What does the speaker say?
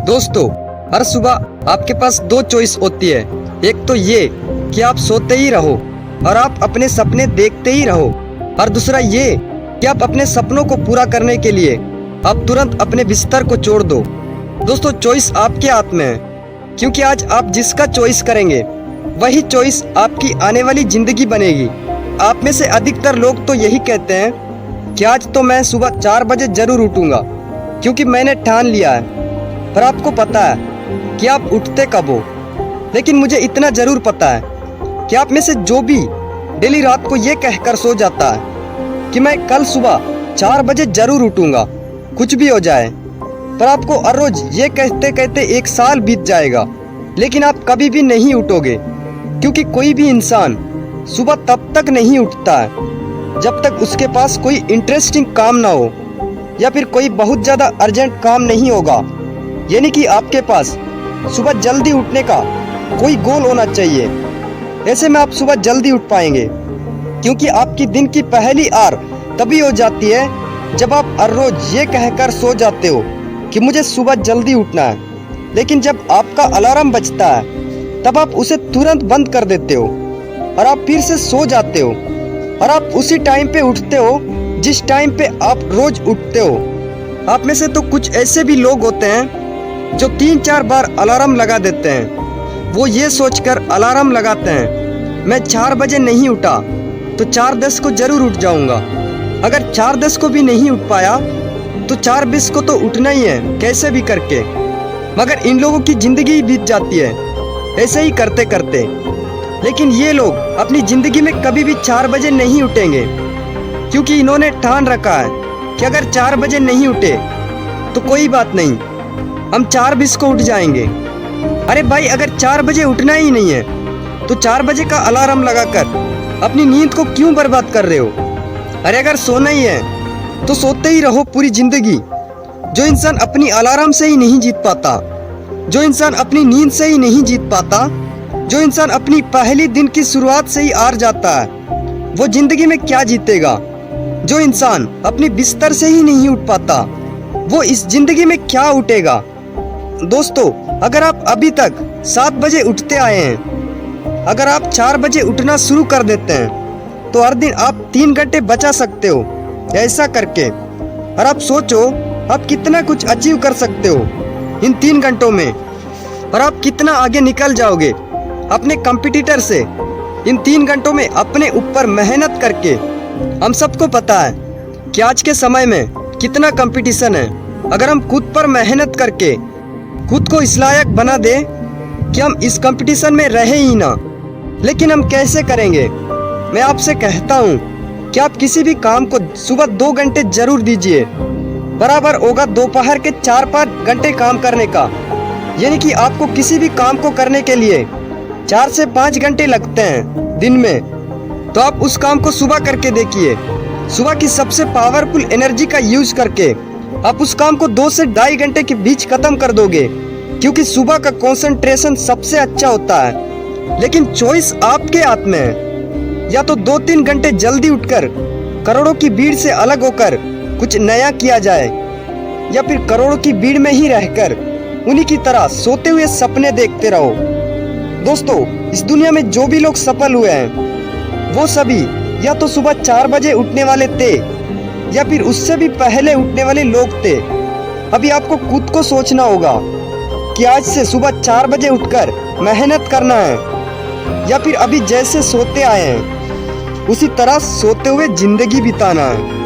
दोस्तों, हर सुबह आपके पास दो चॉइस होती है। एक तो ये कि आप सोते ही रहो और आप अपने सपने देखते ही रहो, और दूसरा ये कि आप अपने सपनों को पूरा करने के लिए आप तुरंत अपने बिस्तर को छोड़ दो। दोस्तों, चॉइस आपके हाथ में है, क्योंकि आज आप जिसका चॉइस करेंगे वही चॉइस आपकी आने वाली जिंदगी बनेगी। आप में से अधिकतर लोग तो यही कहते हैं कि आज तो मैं सुबह 4 बजे जरूर उठूंगा, क्योंकि मैंने ठान लिया है। पर आपको पता है कि आप उठते कब हो? लेकिन मुझे इतना जरूर पता है कि आप में से जो भी डेली रात को ये कहकर सो जाता है कि मैं कल सुबह 4 बजे जरूर उठूंगा, कुछ भी हो जाए, पर आपको हर रोज ये कहते कहते 1 साल बीत जाएगा, लेकिन आप कभी भी नहीं उठोगे। क्योंकि कोई भी इंसान सुबह तब तक नहीं उठता है जब तक उसके पास कोई इंटरेस्टिंग काम ना हो, या फिर कोई बहुत ज़्यादा अर्जेंट काम नहीं होगा। यानी कि आपके पास सुबह जल्दी उठने का कोई गोल होना चाहिए। ऐसे में आप सुबह जल्दी उठ पाएंगे, क्योंकि आपकी दिन की पहली आर तभी हो जाती है जब आप हर रोज ये कहकर सो जाते हो कि मुझे सुबह जल्दी उठना है, लेकिन जब आपका अलार्म बजता है तब आप उसे तुरंत बंद कर देते हो और आप फिर से सो जाते हो, और आप उसी टाइम पे उठते हो जिस टाइम पे आप रोज उठते हो। आप में से तो कुछ ऐसे भी लोग होते हैं जो 3-4 बार अलार्म लगा देते हैं। वो ये सोचकर अलार्म लगाते हैं, मैं 4 बजे नहीं उठा तो 4:10 को जरूर उठ जाऊंगा। अगर 4:10 को भी नहीं उठ पाया तो 4:20 को तो उठना ही है, कैसे भी करके। मगर इन लोगों की जिंदगी बीत जाती है ऐसे ही करते करते। लेकिन ये लोग अपनी जिंदगी में कभी भी 4 बजे नहीं उठेंगे, क्योंकि इन्होंने ठान रखा है कि अगर 4 बजे नहीं उठे तो कोई बात नहीं, हम 4:20 को उठ जाएंगे। अरे भाई, अगर 4 बजे उठना ही नहीं है तो 4 बजे का अलार्म लगाकर अपनी नींद को क्यों बर्बाद कर रहे हो? अरे अगर सोना ही है तो सोते ही रहो पूरी जिंदगी। जो इंसान अपनी अलार्म से ही नहीं जीत पाता, जो इंसान अपनी नींद से ही नहीं जीत पाता, जो इंसान अपनी पहली दिन की शुरुआत से ही हार जाता है, वो जिंदगी में क्या जीतेगा? जो इंसान अपनी बिस्तर से ही नहीं उठ पाता, वो इस जिंदगी में क्या उठेगा? दोस्तों, अगर आप अभी तक 7 बजे उठते आए हैं, अगर आप 4 बजे उठना शुरू कर देते हैं तो हर दिन आप 3 घंटे बचा सकते हो ऐसा करके। और आप सोचो आप कितना कुछ अचीव कर सकते हो इन 3 घंटों में, और आप कितना आगे निकल जाओगे अपने कंपटीटर से इन 3 घंटों में अपने ऊपर मेहनत करके। हम सबको पता है कि आज के समय में कितना कंपटीशन है। अगर हम खुद पर मेहनत करके खुद को इस लायक बना दे कि हम इस कंपटीशन में रहे ही ना, लेकिन हम कैसे करेंगे? मैं आपसे कहता हूँ कि आप किसी भी काम को सुबह 2 घंटे जरूर दीजिए, बराबर होगा दोपहर के 4-5 घंटे काम करने का। यानी कि आपको किसी भी काम को करने के लिए 4 से 5 घंटे लगते हैं दिन में, तो आप उस काम को सुबह करके देखिए। सुबह की सबसे पावरफुल एनर्जी का यूज करके आप उस काम को 2 से 2.5 घंटे के बीच खत्म कर दोगे, क्योंकि सुबह का कंसंट्रेशन सबसे अच्छा होता है। लेकिन चॉइस आपके हाथ में है, या तो 2-3 घंटे जल्दी उठकर करोड़ों की भीड़ से अलग होकर कुछ नया किया जाए, या फिर करोड़ों की भीड़ में ही रहकर उन्हीं की तरह सोते हुए सपने देखते रहो। दोस्तों, इस दुनिया में जो भी लोग सफल हुए हैं वो सभी या तो सुबह 4 बजे उठने वाले थे, या फिर उससे भी पहले उठने वाले लोग थे। अभी आपको खुद को सोचना होगा कि आज से सुबह 4 बजे उठकर मेहनत करना है, या फिर अभी जैसे सोते आए हैं उसी तरह सोते हुए जिंदगी बिताना है।